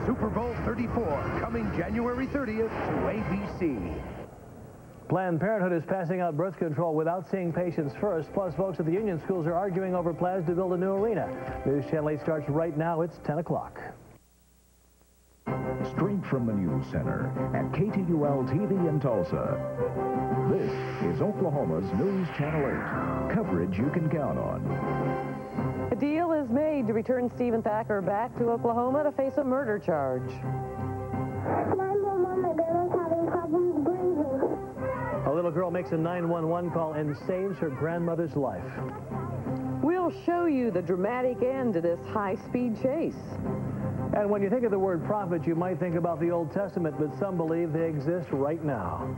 Super Bowl 34, coming January 30th to ABC. Planned Parenthood is passing out birth control without seeing patients first. Plus, folks at the union schools are arguing over plans to build a new arena. News Channel 8 starts right now. It's 10 o'clock. Straight from the News Center at KTUL TV in Tulsa. This is Oklahoma's News Channel 8. Coverage you can count on. A deal is made to return Stephen Thacker back to Oklahoma to face a murder charge. A little girl makes a 911 call and saves her grandmother's life. We'll show you the dramatic end to this high-speed chase. And when you think of the word prophet, you might think about the Old Testament, but some believe they exist right now.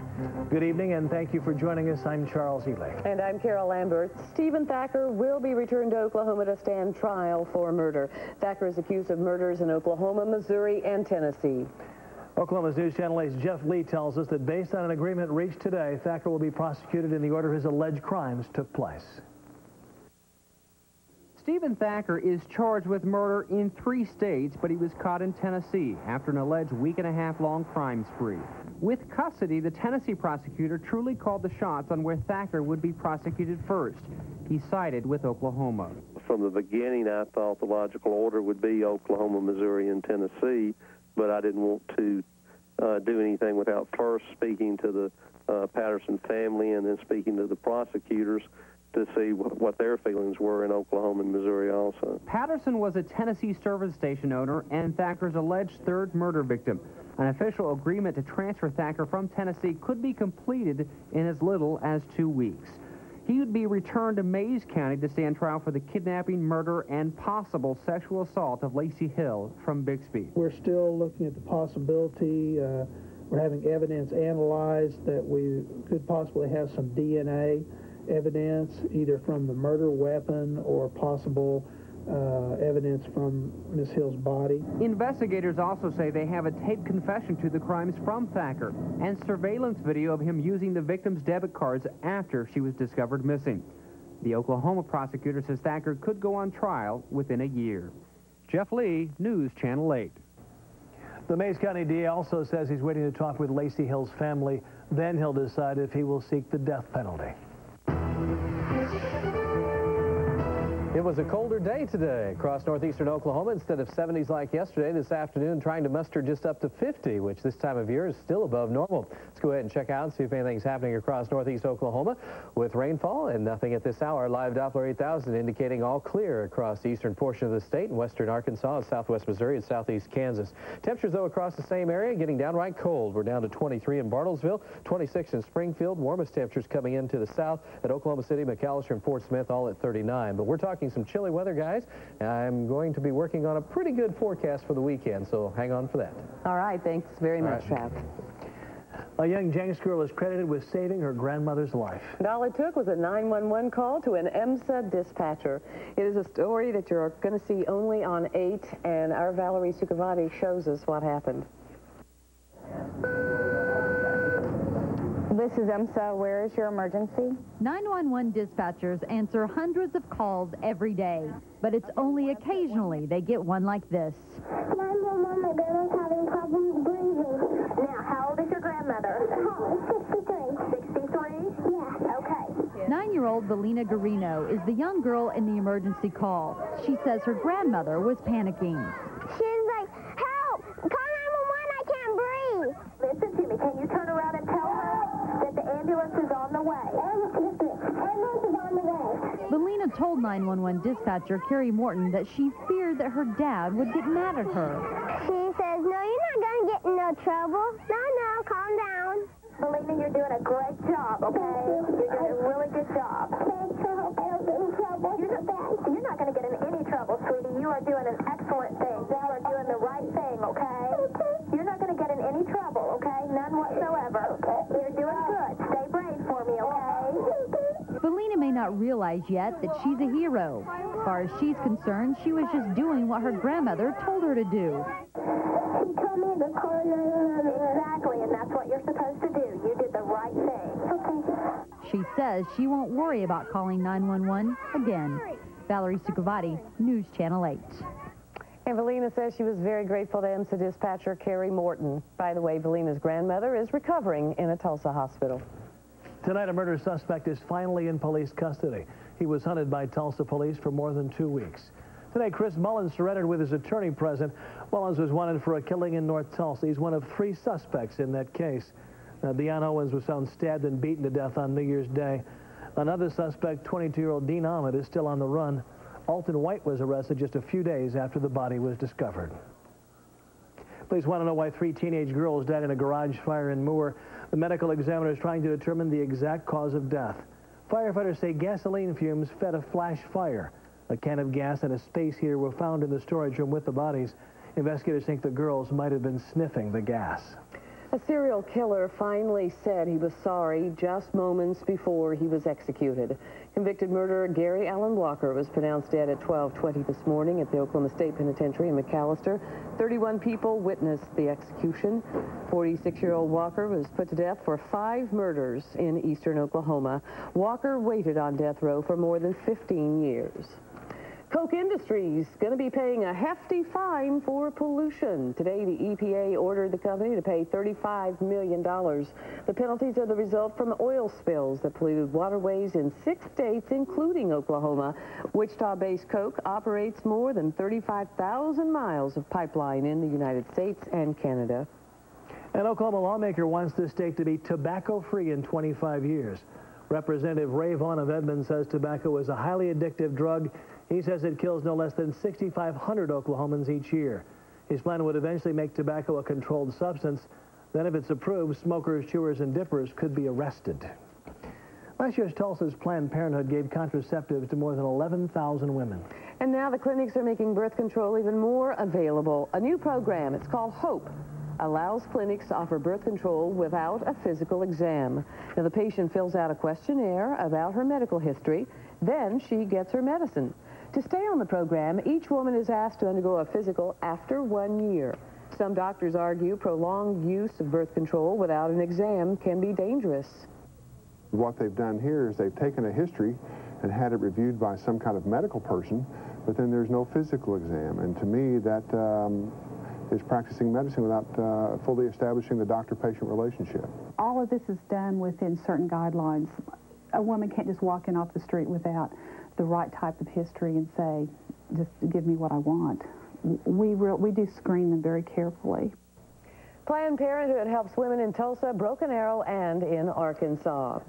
Good evening, and thank you for joining us. I'm Charles Ely. And I'm Carol Lambert. Stephen Thacker will be returned to Oklahoma to stand trial for murder. Thacker is accused of murders in Oklahoma, Missouri, and Tennessee. Oklahoma's News Channel 8's Jeff Lee tells us that based on an agreement reached today, Thacker will be prosecuted in the order his alleged crimes took place. Stephen Thacker is charged with murder in 3 states, but he was caught in Tennessee after an alleged week-and-a-half-long crime spree. With custody, the Tennessee prosecutor truly called the shots on where Thacker would be prosecuted first. He sided with Oklahoma. From the beginning, I thought the logical order would be Oklahoma, Missouri, and Tennessee, but I didn't want to do anything without first speaking to the Patterson family and then speaking to the prosecutors to see what their feelings were in Oklahoma and Missouri also. Patterson was a Tennessee service station owner and Thacker's alleged 3rd murder victim. An official agreement to transfer Thacker from Tennessee could be completed in as little as 2 weeks. He would be returned to Mays County to stand trial for the kidnapping, murder, and possible sexual assault of Lacey Hill from Bixby. We're still looking at the possibility. We're having evidence analyzed that we could possibly have some DNA evidence, either from the murder weapon or possible evidence from Miss Hill's body. Investigators also say they have a taped confession to the crimes from Thacker and surveillance video of him using the victim's debit cards after she was discovered missing. The Oklahoma prosecutor says Thacker could go on trial within a year. Jeff Lee, News Channel 8. The Mays County DA also says he's waiting to talk with Lacey Hill's family. Then he'll decide if he will seek the death penalty. It was a colder day today across northeastern Oklahoma. Instead of 70s like yesterday, this afternoon trying to muster just up to 50, which this time of year is still above normal. Let's go ahead and check out and see if anything's happening across northeast Oklahoma with rainfall and nothing at this hour. Live Doppler 8000 indicating all clear across the eastern portion of the state and western Arkansas, southwest Missouri, and southeast Kansas. Temperatures, though, across the same area getting downright cold. We're down to 23 in Bartlesville, 26 in Springfield. Warmest temperatures coming into the south at Oklahoma City, McAllister, and Fort Smith, all at 39. But we're talking some chilly weather, guys. I'm going to be working on a pretty good forecast for the weekend, so hang on for that. All right, thanks very much, Trav. A young Jenks girl is credited with saving her grandmother's life. And all it took was a 911 call to an EMSA dispatcher. It is a story that you're going to see only on 8, and our Valerie Sukhavati shows us what happened. This is EMSA. Where is your emergency? 911 dispatchers answer hundreds of calls every day, but it's only occasionally they get one like this. 911, my grandma's having problems breathing. Now, how old is your grandmother? 63. 63? Yeah. Okay. 9-year-old Belina Garino is the young girl in the emergency call. She says her grandmother was panicking. She's like, help! Call 911, I can't breathe! Listen to me. Can you turn around and tell her that the ambulance is on the way? Ambulance is on the way. Belina told 911 dispatcher Carrie Morton that she feared that her dad would get mad at her. She says, no, you're not going to get in no trouble. No, calm down. Belina, you're doing a great job, okay? You're doing a really good job. Thanks for helping. I don't get in trouble. You're not going to get in any trouble, sweetie. You are doing an excellent thing. You are doing the right thing, okay? You're not going to get in any trouble, okay? None whatsoever. You're doing good. Stay brave for me, okay? Belina may not realize yet that she's a hero. As far as she's concerned, she was just doing what her grandmother told her to do. She told me to call 911. Exactly, and that's what you're supposed to do. You did the right thing. Okay. She says she won't worry about calling 911 again. Valerie Sukhavati, News Channel 8. And Valina says she was very grateful to EMSA dispatcher Carrie Morton. By the way, Valina's grandmother is recovering in a Tulsa hospital. Tonight, a murder suspect is finally in police custody. He was hunted by Tulsa police for more than 2 weeks. Today, Chris Mullins surrendered with his attorney present. Mullins was wanted for a killing in North Tulsa. He's one of 3 suspects in that case. Deon Owens was found stabbed and beaten to death on New Year's Day. Another suspect, 22-year-old Dean Ahmed, is still on the run. Alton White was arrested just a few days after the body was discovered. Police want to know why 3 teenage girls died in a garage fire in Moore. The medical examiner is trying to determine the exact cause of death. Firefighters say gasoline fumes fed a flash fire. A can of gas and a space heater were found in the storage room with the bodies. Investigators think the girls might have been sniffing the gas. A serial killer finally said he was sorry just moments before he was executed. Convicted murderer Gary Allen Walker was pronounced dead at 12:20 this morning at the Oklahoma State Penitentiary in McAlester. 31 people witnessed the execution. 46-year-old Walker was put to death for 5 murders in eastern Oklahoma. Walker waited on death row for more than 15 years. Koch Industries going to be paying a hefty fine for pollution. Today, the EPA ordered the company to pay $35 million. The penalties are the result from oil spills that polluted waterways in 6 states, including Oklahoma. Wichita-based Koch operates more than 35,000 miles of pipeline in the United States and Canada. An Oklahoma lawmaker wants the state to be tobacco-free in 25 years. Representative Ray Vaughn of Edmond says tobacco is a highly addictive drug. He says it kills no less than 6,500 Oklahomans each year. His plan would eventually make tobacco a controlled substance. Then if it's approved, smokers, chewers, and dippers could be arrested. Last year's Tulsa's Planned Parenthood gave contraceptives to more than 11,000 women. And now the clinics are making birth control even more available. A new program, it's called HOPE, allows clinics to offer birth control without a physical exam. Now, the patient fills out a questionnaire about her medical history. Then she gets her medicine. To stay on the program, each woman is asked to undergo a physical after 1 year. Some doctors argue prolonged use of birth control without an exam can be dangerous. What they've done here is they've taken a history and had it reviewed by some kind of medical person, but then there's no physical exam. And to me, that is practicing medicine without fully establishing the doctor-patient relationship. All of this is done within certain guidelines. A woman can't just walk in off the street without the right type of history and say, just give me what I want. We do screen them very carefully. Planned Parenthood helps women in Tulsa, Broken Arrow, and in Arkansas.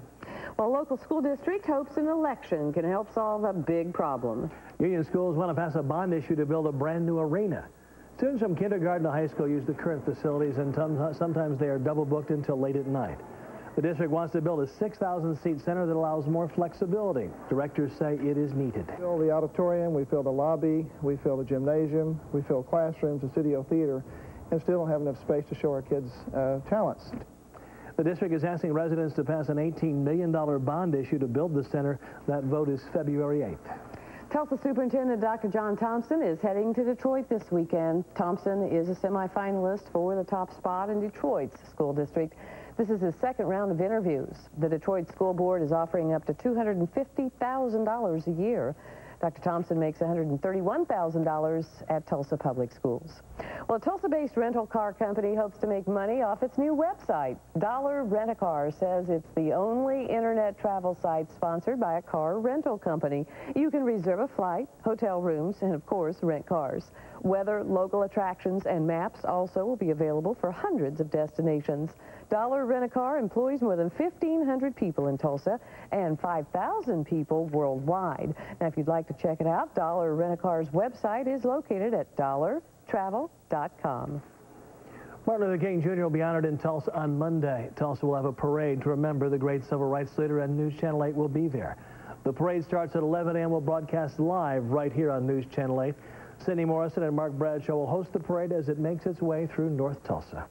Well, local school district hopes an election can help solve a big problem. Union schools want to pass a bond issue to build a brand new arena. Students from kindergarten to high school use the current facilities, and sometimes they are double booked until late at night. The district wants to build a 6,000-seat center that allows more flexibility. Directors say it is needed. We fill the auditorium, we fill the lobby, we fill the gymnasium, we fill classrooms, the studio theater, and still don't have enough space to show our kids' talents. The district is asking residents to pass an $18 million bond issue to build the center. That vote is February 8th. Tulsa Superintendent Dr. John Thompson is heading to Detroit this weekend. Thompson is a semifinalist for the top spot in Detroit's school district. This is his second round of interviews. The Detroit School Board is offering up to $250,000 a year. Dr. Thompson makes $131,000 at Tulsa Public Schools. Well, a Tulsa-based rental car company hopes to make money off its new website. Dollar Rent-A-Car says it's the only internet travel site sponsored by a car rental company. You can reserve a flight, hotel rooms, and of course, rent cars. Weather, local attractions, and maps also will be available for hundreds of destinations. Dollar Rent-A-Car employs more than 1,500 people in Tulsa and 5,000 people worldwide. Now, if you'd like to check it out, Dollar Rent-A-Car's website is located at dollartravel.com. Martin Luther King Jr. will be honored in Tulsa on Monday. Tulsa will have a parade to remember the great civil rights leader, and News Channel 8 will be there. The parade starts at 11 a.m. We'll broadcast live right here on News Channel 8. Cindy Morrison and Mark Bradshaw will host the parade as it makes its way through North Tulsa.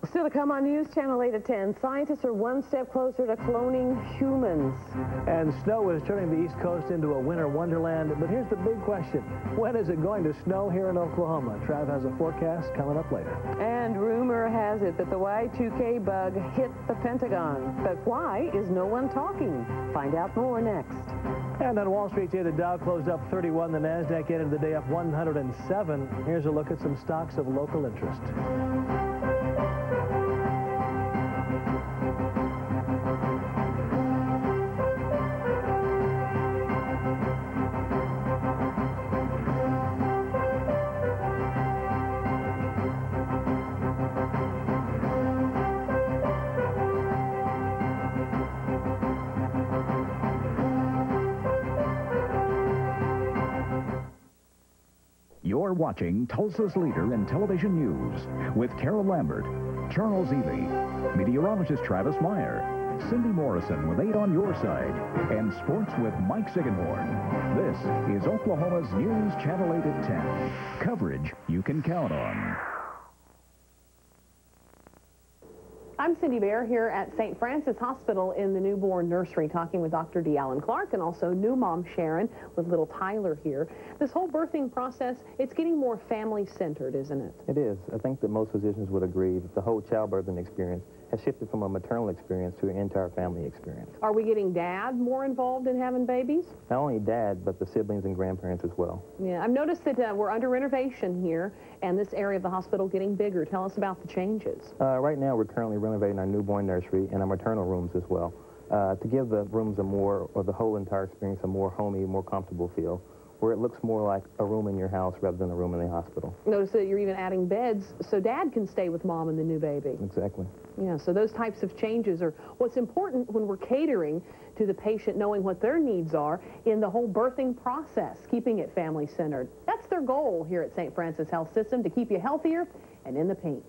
Still to come on News Channel 8 at 10, scientists are one step closer to cloning humans. And snow is turning the East Coast into a winter wonderland. But here's the big question. When is it going to snow here in Oklahoma? Trav has a forecast coming up later. And rumor has it that the Y2K bug hit the Pentagon. But why is no one talking? Find out more next. And on Wall Street today, the Dow closed up 31. The NASDAQ ended the day up 107. Here's a look at some stocks of local interest. You're watching Tulsa's leader in television news with Carol Lambert, Charles Ely, meteorologist Travis Meyer, Cindy Morrison with 8 on your side, and sports with Mike Sigenhorn. This is Oklahoma's News Channel 8 at 10. Coverage you can count on. I'm Cindy Bear here at St. Francis Hospital in the newborn nursery, talking with Dr. D. Allen Clark and also new mom Sharon with little Tyler here. This whole birthing process, it's getting more family-centered, isn't it? It is. I think that most physicians would agree that the whole childbirthing experience has shifted from a maternal experience to an entire family experience. Are we getting dad more involved in having babies? Not only dad, but the siblings and grandparents as well. Yeah, I've noticed that we're under renovation here, and this area of the hospital getting bigger. Tell us about the changes. Right now, we're currently renovating our newborn nursery and our maternal rooms as well, to give the rooms a more, or the whole entire experience, a more homey, more comfortable feel, where it looks more like a room in your house rather than a room in the hospital. Notice that you're even adding beds so dad can stay with mom and the new baby. Exactly. Yeah, so those types of changes are what's important when we're catering to the patient, knowing what their needs are in the whole birthing process, keeping it family-centered. That's their goal here at St. Francis Health System, to keep you healthier and in the pink.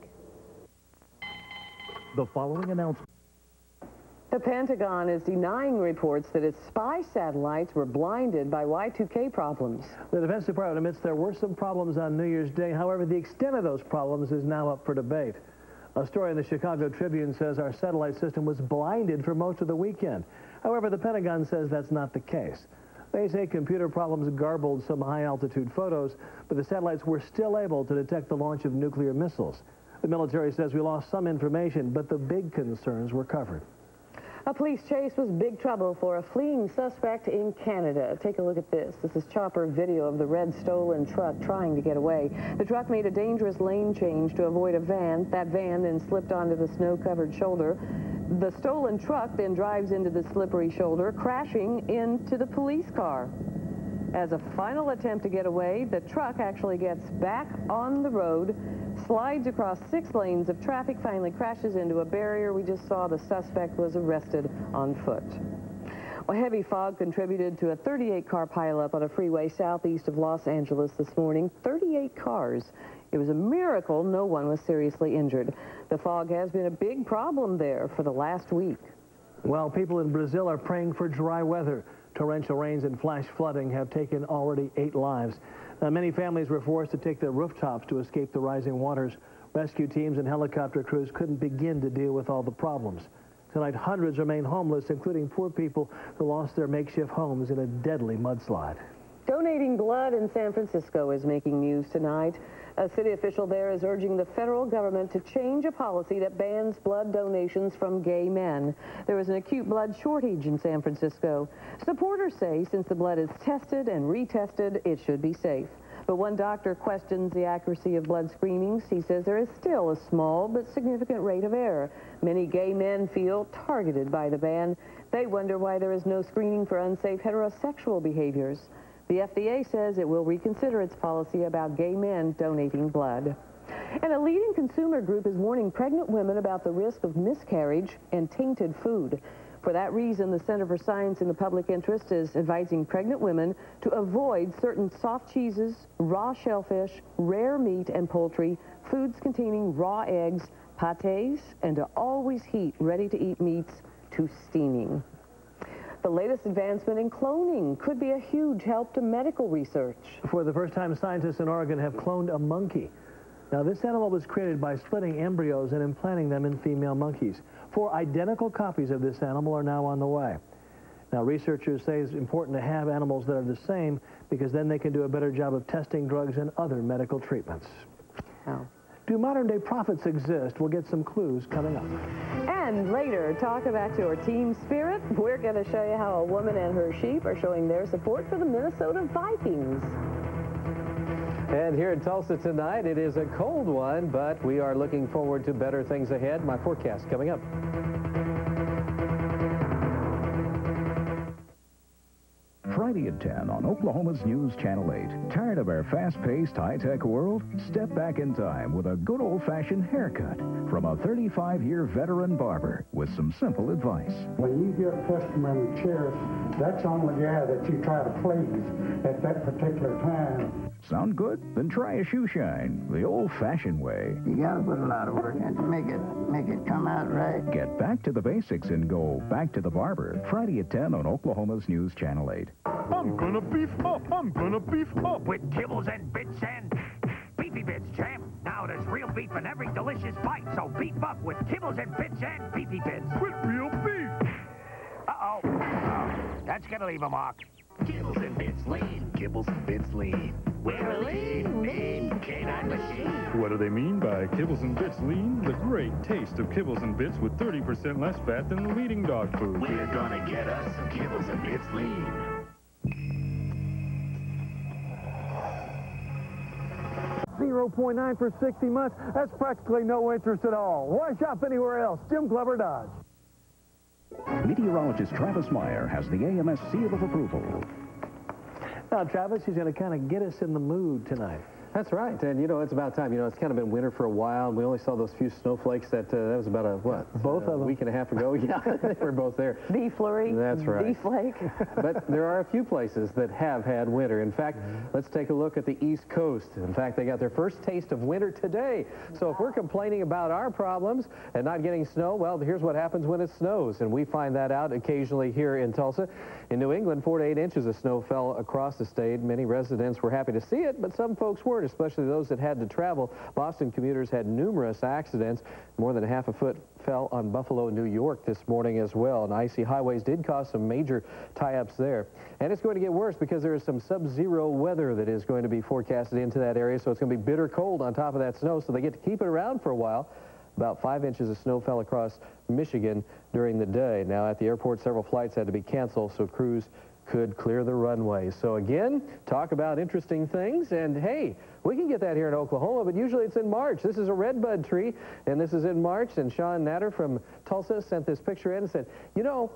The following announcement. The Pentagon is denying reports that its spy satellites were blinded by Y2K problems. The Defense Department admits there were some problems on New Year's Day. However, the extent of those problems is now up for debate. A story in the Chicago Tribune says our satellite system was blinded for most of the weekend. However, the Pentagon says that's not the case. They say computer problems garbled some high-altitude photos, but the satellites were still able to detect the launch of nuclear missiles. The military says we lost some information, but the big concerns were covered. A police chase was big trouble for a fleeing suspect in Canada. Take a look at this. This is chopper video of the red stolen truck trying to get away. The truck made a dangerous lane change to avoid a van. That van then slipped onto the snow-covered shoulder. The stolen truck then drives into the slippery shoulder, crashing into the police car. As a final attempt to get away, the truck actually gets back on the road, slides across 6 lanes of traffic, finally crashes into a barrier. We just saw the suspect was arrested on foot. Well, heavy fog contributed to a 38-car pileup on a freeway southeast of Los Angeles this morning. 38 cars. It was a miracle no one was seriously injured. The fog has been a big problem there for the last week. Well, people in Brazil are praying for dry weather. Torrential rains and flash flooding have taken already 8 lives. Many families were forced to take their rooftops to escape the rising waters. Rescue teams and helicopter crews couldn't begin to deal with all the problems. Tonight, hundreds remain homeless, including poor people who lost their makeshift homes in a deadly mudslide. Donating blood in San Francisco is making news tonight. A city official there is urging the federal government to change a policy that bans blood donations from gay men. There is an acute blood shortage in San Francisco. Supporters say since the blood is tested and retested, it should be safe. But one doctor questions the accuracy of blood screenings. He says there is still a small but significant rate of error. Many gay men feel targeted by the ban. They wonder why there is no screening for unsafe heterosexual behaviors. The FDA says it will reconsider its policy about gay men donating blood. And a leading consumer group is warning pregnant women about the risk of miscarriage and tainted food. For that reason, the Center for Science in the Public Interest is advising pregnant women to avoid certain soft cheeses, raw shellfish, rare meat and poultry, foods containing raw eggs, pâtés, and to always heat ready-to-eat meats to steaming. The latest advancement in cloning could be a huge help to medical research. For the first time, scientists in Oregon have cloned a monkey. Now, this animal was created by splitting embryos and implanting them in female monkeys. 4 identical copies of this animal are now on the way. Now, researchers say it's important to have animals that are the same because then they can do a better job of testing drugs and other medical treatments. How? Do modern-day prophets exist? We'll get some clues coming up. And later, talk about your team spirit. We're going to show you how a woman and her sheep are showing their support for the Minnesota Vikings. And here in Tulsa tonight, it is a cold one, but we are looking forward to better things ahead. My forecast coming up. Friday at 10 on Oklahoma's News Channel 8. Tired of our fast-paced, high-tech world? Step back in time with a good old-fashioned haircut from a 35-year veteran barber with some simple advice. When you get a customer in the chair, that's the only guy that you try to please at that particular time. Sound good? Then try a shoe shine, the old-fashioned way. You gotta put a lot of work in to make it come out right. Get back to the basics and go back to the barber. Friday at 10 on Oklahoma's News Channel 8. I'm gonna beef up. I'm gonna beef up. With kibbles and bits and beefy bits, champ. Now there's real beef in every delicious bite, so beef up with kibbles and bits and beefy bits. With real beef. Uh-oh. That's gonna leave a mark. Kibbles and bits lean. Kibbles and bits lean. We're a lean, mean canine machine. What do they mean by Kibbles and Bits Lean? The great taste of Kibbles and Bits with 30% less fat than the leading dog food. We're gonna get us some Kibbles and Bits lean. 0.9 for 60 months. That's practically no interest at all. Why shop anywhere else? Jim Glover Dodge. Meteorologist Travis Meyer has the AMS seal of approval. Now, Travis, he's going to kind of get us in the mood tonight. That's right, and you know, it's about time. You know, it's kind of been winter for a while, and we only saw those few snowflakes that was about a week and a half ago. Yeah, they were both there. Bee flurry. That's right. Bee flake. But there are a few places that have had winter. In fact, let's take a look at the East Coast. In fact, they got their first taste of winter today. So if we're complaining about our problems and not getting snow, well, here's what happens when it snows, and we find that out occasionally here in Tulsa. In New England, 4 to 8 inches of snow fell across the state. Many residents were happy to see it, but some folks weren't, especially those that had to travel. Boston commuters had numerous accidents. More than half a foot fell on Buffalo, New York this morning as well. And icy highways did cause some major tie-ups there. And it's going to get worse because there is some sub-zero weather that is going to be forecasted into that area. So it's going to be bitter cold on top of that snow. So they get to keep it around for a while. About 5 inches of snow fell across Michigan during the day. Now at the airport, several flights had to be canceled, so crews could clear the runway. So again, talk about interesting things, and hey, we can get that here in Oklahoma, but usually it's in March. This is a redbud tree, and this is in March, and Sean Natter from Tulsa sent this picture in and said, you know,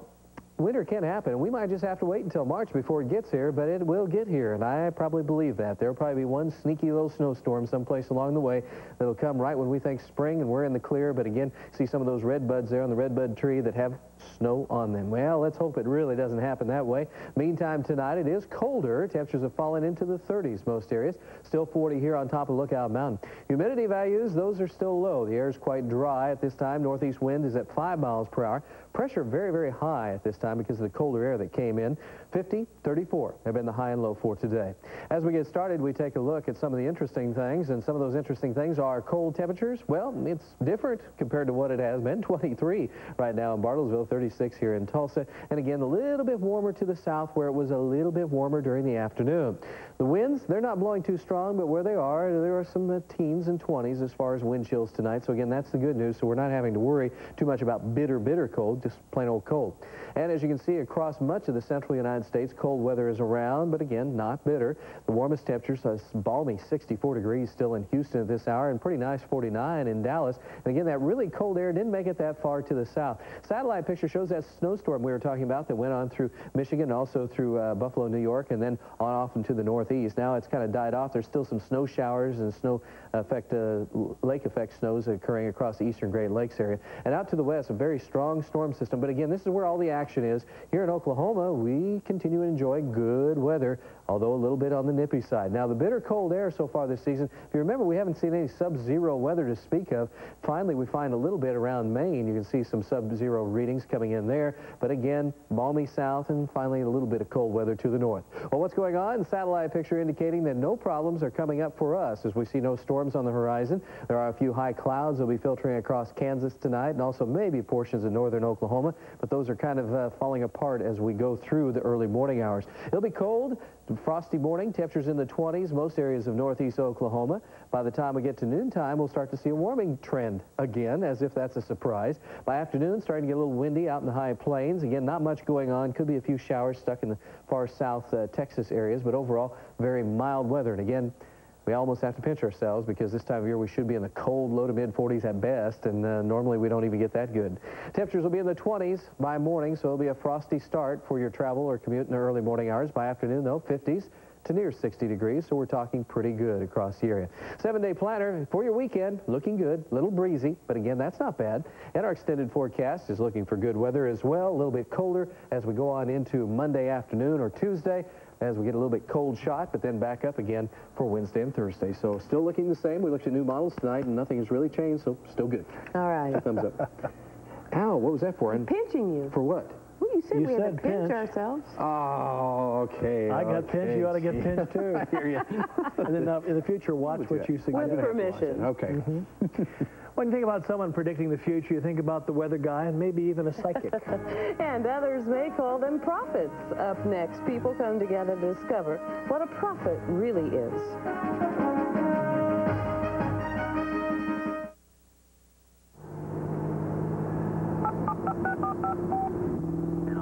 winter can happen, and we might just have to wait until March before it gets here, but it will get here, and I probably believe that. There'll probably be one sneaky little snowstorm someplace along the way that'll come right when we think spring and we're in the clear, but again, see some of those red buds there on the redbud tree that have snow on them. Well, let's hope it really doesn't happen that way. Meantime, tonight it is colder. Temperatures have fallen into the 30s most areas. Still 40 here on top of Lookout Mountain. Humidity values, those are still low. The air is quite dry at this time. Northeast wind is at 5 miles per hour. Pressure very, very high at this time because of the colder air that came in. 50, 34 have been the high and low for today. As we get started, we take a look at some of the interesting things, and some of those interesting things are cold temperatures. Well, it's different compared to what it has been. 23 right now in Bartlesville, 36 here in Tulsa, and again, a little bit warmer to the south where it was a little bit warmer during the afternoon. The winds, they're not blowing too strong, but where they are, there are some teens and 20s as far as wind chills tonight. So again, that's the good news. So we're not having to worry too much about bitter, bitter cold, just plain old cold. And as you can see, across much of the central United States, cold weather is around, but again, not bitter. The warmest temperatures, a balmy 64 degrees still in Houston at this hour, and pretty nice 49 in Dallas. And again, that really cold air didn't make it that far to the south. Satellite picture shows that snowstorm we were talking about that went on through Michigan, also through Buffalo, New York, and then on off into the northeast. Now it's kind of died off. There's still some snow showers and snow effect, lake effect snows occurring across the eastern Great Lakes area. And out to the west, a very strong storm system. But again, this is where all the action is. Here in Oklahoma, we continue to enjoy good weather although a little bit on the nippy side. Now, the bitter cold air so far this season, if you remember, we haven't seen any sub-zero weather to speak of. Finally, we find a little bit around Maine. You can see some sub-zero readings coming in there. But again, balmy south and finally a little bit of cold weather to the north. Well, what's going on? The satellite picture indicating that no problems are coming up for us as we see no storms on the horizon. There are a few high clouds that will be filtering across Kansas tonight and also maybe portions of northern Oklahoma, but those are kind of falling apart as we go through the early morning hours. It'll be cold, frosty morning, temperatures in the 20s, most areas of northeast Oklahoma. By the time we get to noontime, we'll start to see a warming trend again, as if that's a surprise. By afternoon, starting to get a little windy out in the high plains. Again, not much going on. Could be a few showers stuck in the far south Texas areas, but overall, very mild weather. And again, we almost have to pinch ourselves because this time of year we should be in the cold low to mid 40s at best, and normally we don't even get that good. Temperatures will be in the 20s by morning, so it'll be a frosty start for your travel or commute in the early morning hours. By afternoon, though, 50s to near 60 degrees, so we're talking pretty good across the area. 7-day planner for your weekend, looking good, a little breezy, but again, that's not bad. And our extended forecast is looking for good weather as well, a little bit colder as we go on into Monday afternoon or Tuesday, as we get a little bit cold shot, but then back up again for Wednesday and Thursday. So still looking the same. We looked at new models tonight, and nothing has really changed, so still good. All right. Thumbs up. Ow, what was that for? I'm pinching you. For what? Well, you said we had to pinch ourselves. Oh, okay. I got pinched, you ought to get pinched too. I hear you. And then in the future, watch what you suggest. With permission. Okay. When you think about someone predicting the future, you think about the weather guy and maybe even a psychic. And others may call them prophets. Up next, people come together to discover what a prophet really is.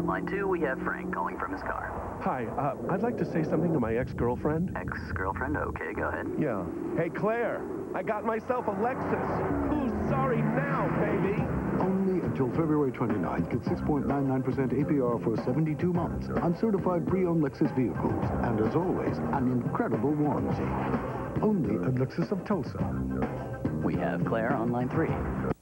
Line 2, we have Frank calling from his car. Hi, I'd like to say something to my ex-girlfriend. Ex-girlfriend? Okay, go ahead. Yeah. Hey, Claire, I got myself a Lexus. Who's sorry now, baby? Only until February 29th, get 6.99% APR for 72 months on certified pre-owned Lexus vehicles. And as always, an incredible warranty. Only at Lexus of Tulsa. We have Claire on line 3.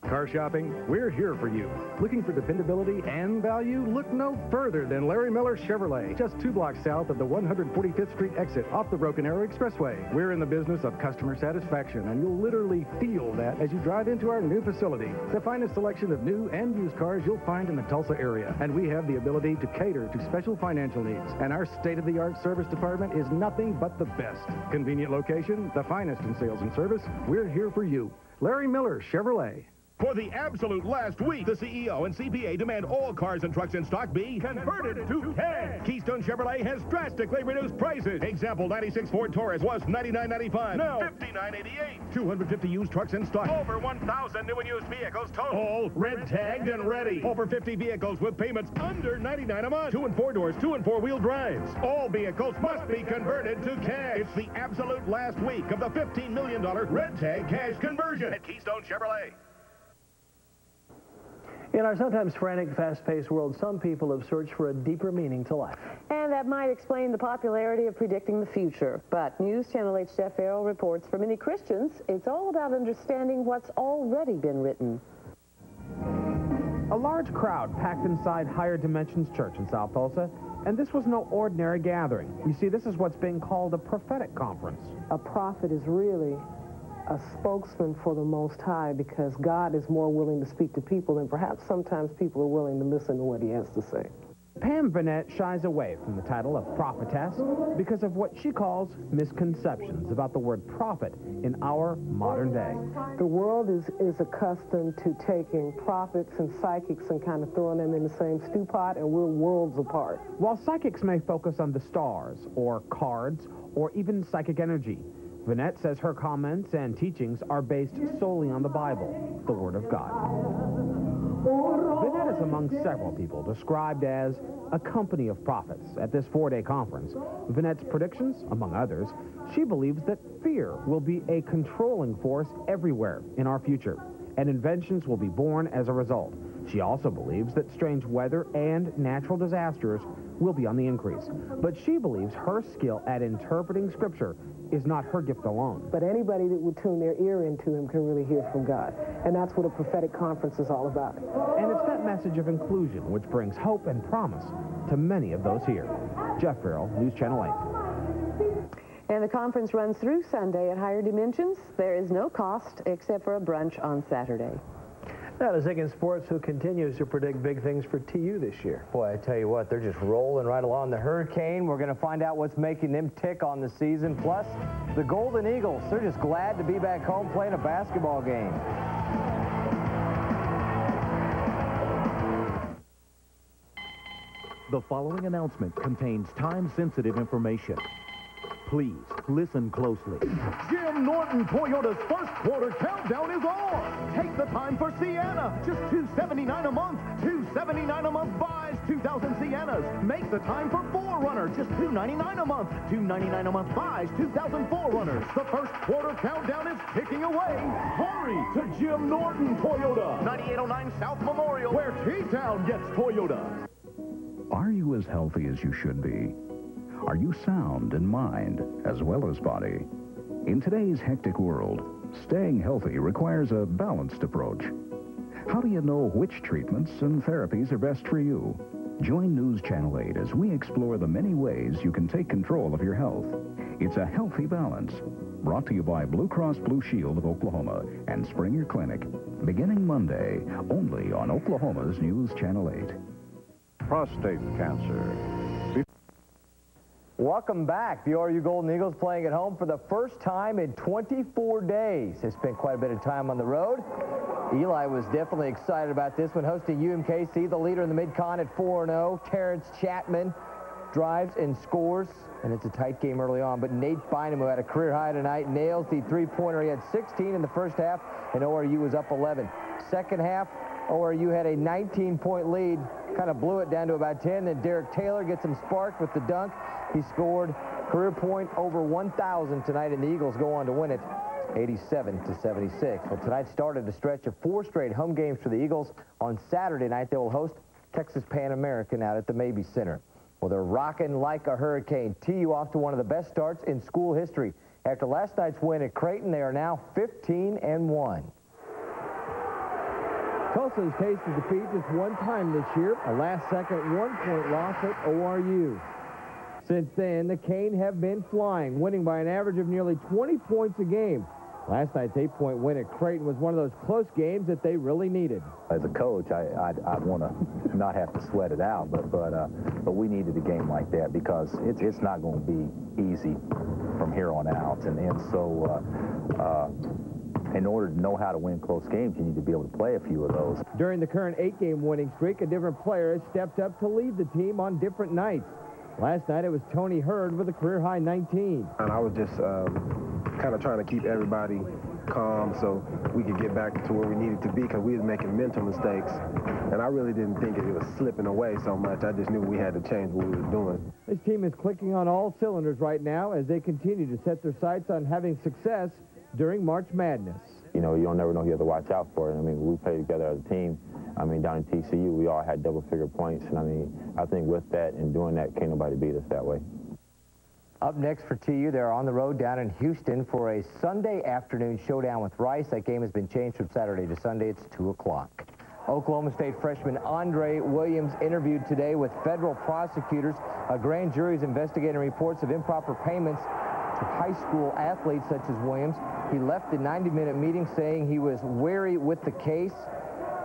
Car shopping, we're here for you. Looking for dependability and value? Look no further than Larry Miller Chevrolet, just 2 blocks south of the 145th Street exit off the Broken Arrow Expressway. We're in the business of customer satisfaction, and you'll literally feel that as you drive into our new facility. The finest selection of new and used cars you'll find in the Tulsa area, and we have the ability to cater to special financial needs. And our state-of-the-art service department is nothing but the best. Convenient location, the finest in sales and service. We're here for you. Larry Miller Chevrolet. For the absolute last week, the CEO and CPA demand all cars and trucks in stock be converted to cash. Keystone Chevrolet has drastically reduced prices. Example, 96 Ford Taurus was $99.95. Now, $59.88. 250 used trucks in stock. Over 1,000 new and used vehicles total. All red tagged and ready. Over 50 vehicles with payments under $99 a month. 2 and 4 doors, 2 and 4 wheel drives. All vehicles must be converted to cash. It's the absolute last week of the $15 million red tag cash conversion at Keystone Chevrolet. In our sometimes frantic, fast-paced world, some people have searched for a deeper meaning to life. And that might explain the popularity of predicting the future. But News Channel 8's Jeff Farrell reports for many Christians, it's all about understanding what's already been written. A large crowd packed inside Higher Dimensions Church in South Tulsa, and this was no ordinary gathering. You see, this is what's being called a prophetic conference. A prophet is really a spokesman for the Most High, because God is more willing to speak to people than perhaps sometimes people are willing to listen to what he has to say. Pam Vanette shies away from the title of prophetess because of what she calls misconceptions about the word prophet in our modern day. The world is accustomed to taking prophets and psychics and kind of throwing them in the same stew pot, and we're worlds apart. While psychics may focus on the stars or cards or even psychic energy, Vanette says her comments and teachings are based solely on the Bible, the Word of God. Vanette is among several people described as a company of prophets at this 4-day conference. Vanette's predictions, among others, she believes that fear will be a controlling force everywhere in our future, and inventions will be born as a result. She also believes that strange weather and natural disasters will be on the increase. But she believes her skill at interpreting Scripture is not her gift alone. But anybody that would tune their ear into him can really hear from God. And that's what a prophetic conference is all about. And it's that message of inclusion which brings hope and promise to many of those here. Jeff Farrell, News Channel 8. And the conference runs through Sunday at Higher Dimensions. There is no cost except for a brunch on Saturday. Now to Ziggins Sports, who continues to predict big things for TU this year. Boy, I tell you what, they're just rolling right along. The Hurricane, we're going to find out what's making them tick on the season. Plus, the Golden Eagles, they're just glad to be back home playing a basketball game. The following announcement contains time-sensitive information. Please listen closely. Jim Norton Toyota's first quarter countdown is on. Take the time for Sienna. Just $279 a month. $279 a month buys 2,000 Siennas. Make the time for 4Runner. Just $299 a month. $299 a month buys 2,000 4Runners. The first quarter countdown is ticking away. Hurry to Jim Norton Toyota. 9809 South Memorial, where T-Town gets Toyota. Are you as healthy as you should be? Are you sound in mind as well as body? In today's hectic world, staying healthy requires a balanced approach. How do you know which treatments and therapies are best for you? Join News Channel 8 as we explore the many ways you can take control of your health. It's a healthy balance. Brought to you by Blue Cross Blue Shield of Oklahoma and Springer Clinic. Beginning Monday, only on Oklahoma's News Channel 8. Prostate cancer. Welcome back. The ORU Golden Eagles playing at home for the first time in 24 days. They spent quite a bit of time on the road. Eli was definitely excited about this one, hosting UMKC, the leader in the Mid-Con at 4-0. Terrence Chapman drives and scores, and it's a tight game early on. But Nate Bynum, who had a career high tonight, nails the three-pointer. He had 16 in the first half, and ORU was up 11. Second half, ORU had a 19-point lead, kind of blew it down to about 10. Then Derek Taylor gets him sparked with the dunk. He scored career point over 1,000 tonight, and the Eagles go on to win it 87-76. Well, tonight started a stretch of 4 straight home games for the Eagles. On Saturday night, they will host Texas Pan American out at the Mabee Center. Well, they're rocking like a hurricane. TU off to one of the best starts in school history. After last night's win at Creighton, they are now 15-1. Tulsa's tasted defeat just one time this year, a last-second one-point loss at ORU. Since then, the Cane have been flying, winning by an average of nearly 20 points a game. Last night's 8-point win at Creighton was one of those close games that they really needed. As a coach, I'd want to not have to sweat it out, but we needed a game like that because it's not going to be easy from here on out, and so in order to know how to win close games, you need to be able to play a few of those. During the current 8-game winning streak, a different player has stepped up to lead the team on different nights. Last night, it was Tony Hurd with a career-high 19. And I was just kind of trying to keep everybody calm so we could get back to where we needed to be because we was making mental mistakes. And I really didn't think it was slipping away so much. I just knew we had to change what we were doing. This team is clicking on all cylinders right now as they continue to set their sights on having success during March Madness. You know, you don't never know who you have to watch out for. I mean, we play together as a team. I mean, down in TCU, we all had double-figure points. And, I mean, I think with that and doing that, can't nobody beat us that way. Up next for TU, they're on the road down in Houston for a Sunday afternoon showdown with Rice. That game has been changed from Saturday to Sunday. It's 2 o'clock. Oklahoma State freshman Andre Williams interviewed today with federal prosecutors. A grand jury is investigating reports of improper payments to high school athletes such as Williams. He left the 90-minute meeting saying he was wary with the case.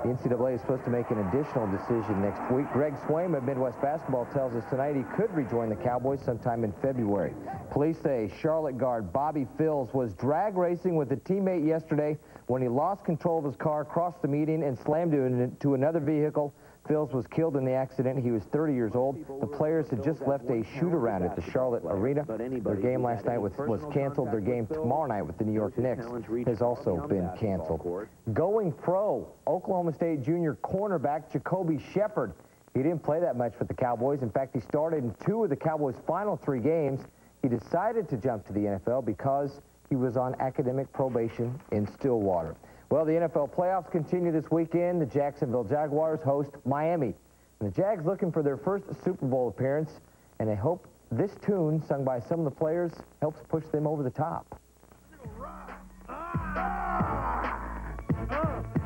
The NCAA is supposed to make an additional decision next week. Greg Swaim of Midwest Basketball tells us tonight he could rejoin the Cowboys sometime in February. Police say Charlotte guard Bobby Phills was drag racing with a teammate yesterday when he lost control of his car, crossed the median, and slammed into another vehicle. Phills was killed in the accident. He was 30 years old. The players had just left a shoot-around at the Charlotte Arena. Their game last night was canceled. Their game tomorrow night with the New York Knicks has also been canceled. Going pro, Oklahoma State junior cornerback Jacoby Shepard. He didn't play that much with the Cowboys. In fact, he started in 2 of the Cowboys' final 3 games. He decided to jump to the NFL because he was on academic probation in Stillwater. Well, the NFL playoffs continue this weekend. The Jacksonville Jaguars host Miami. And the Jags looking for their first Super Bowl appearance, and they hope this tune, sung by some of the players, helps push them over the top.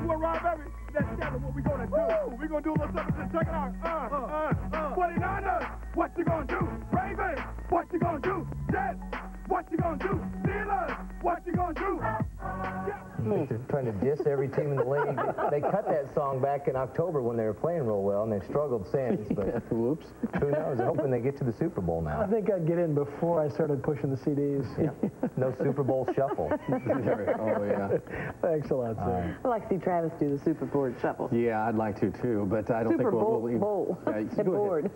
Well, Rob, baby, let's tell them what we're going to do. We're going to do a little something. Just check it out. 49ers, what you going to do? Ravens, what you going to do? Jets, What you gonna do? Steelers, what you gonna do? They're trying to diss every team in the league. They cut that song back in October when they were playing real well, and they've struggled since. But whoops. Who knows? They're hoping they get to the Super Bowl now. I think I'd get in before I started pushing the CDs. Yeah. No Super Bowl shuffle. Oh, yeah. Thanks a lot, sir. I'd like to see Travis do the Super Board shuffle. Yeah, I'd like to, too, but I don't think we'll even... Bowl. Board.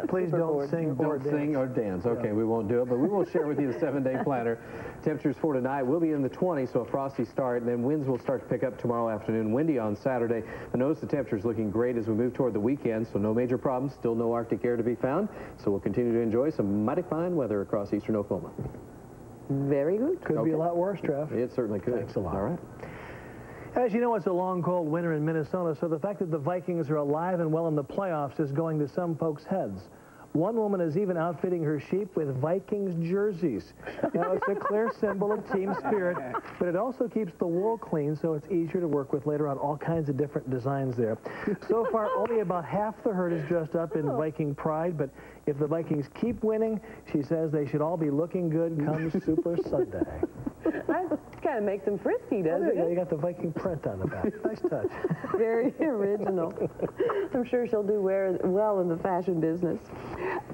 Please don't sing or Don't sing or dance. Okay, we won't do it, but we will share with you the 7-day planner. Temperatures for tonight will be in the 20s, so a frosty start, and then winds will start to pick up tomorrow afternoon. Windy on Saturday. But notice the temperature's looking great as we move toward the weekend, so no major problems. Still no Arctic air to be found, so we'll continue to enjoy some mighty fine weather across eastern Oklahoma. Very good. Could be a lot worse, Trev. It certainly could. Thanks a lot. All right. As you know, it's a long, cold winter in Minnesota, so the fact that the Vikings are alive and well in the playoffs is going to some folks' heads. One woman is even outfitting her sheep with Vikings jerseys. Now, it's a clear symbol of team spirit, but it also keeps the wool clean, so it's easier to work with later on. All kinds of different designs there. So far, only about half the herd is dressed up in Viking pride, but if the Vikings keep winning, she says they should all be looking good come Super Sunday. That kind of makes them frisky, doesn't it? You got the Viking print on the back. Nice touch. Very original. I'm sure she'll do well in the fashion business.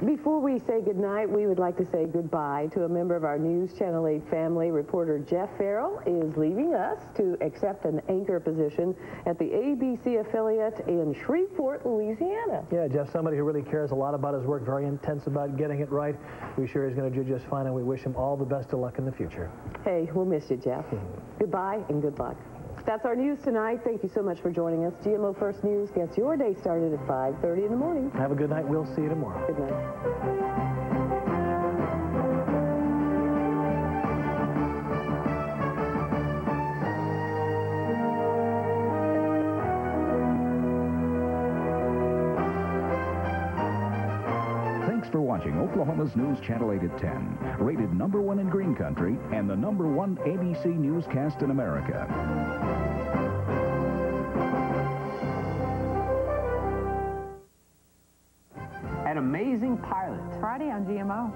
Before we say goodnight, we would like to say goodbye to a member of our News Channel 8 family. Reporter Jeff Farrell is leaving us to accept an anchor position at the ABC affiliate in Shreveport, Louisiana. Yeah, Jeff, somebody who really cares a lot about his work, very intense about getting it right. We're sure he's going to do just fine, and we wish him all the best of luck in the future. Hey, we'll miss you, Jeff. Goodbye and good luck. That's our news tonight. Thank you so much for joining us. GMO First News gets your day started at 5:30 in the morning. Have a good night. We'll see you tomorrow. Good night. Thanks for watching Oklahoma's News Channel 8 at 10, rated #1 in Green Country and the #1 ABC newscast in America. An amazing pilot. Friday on GMO.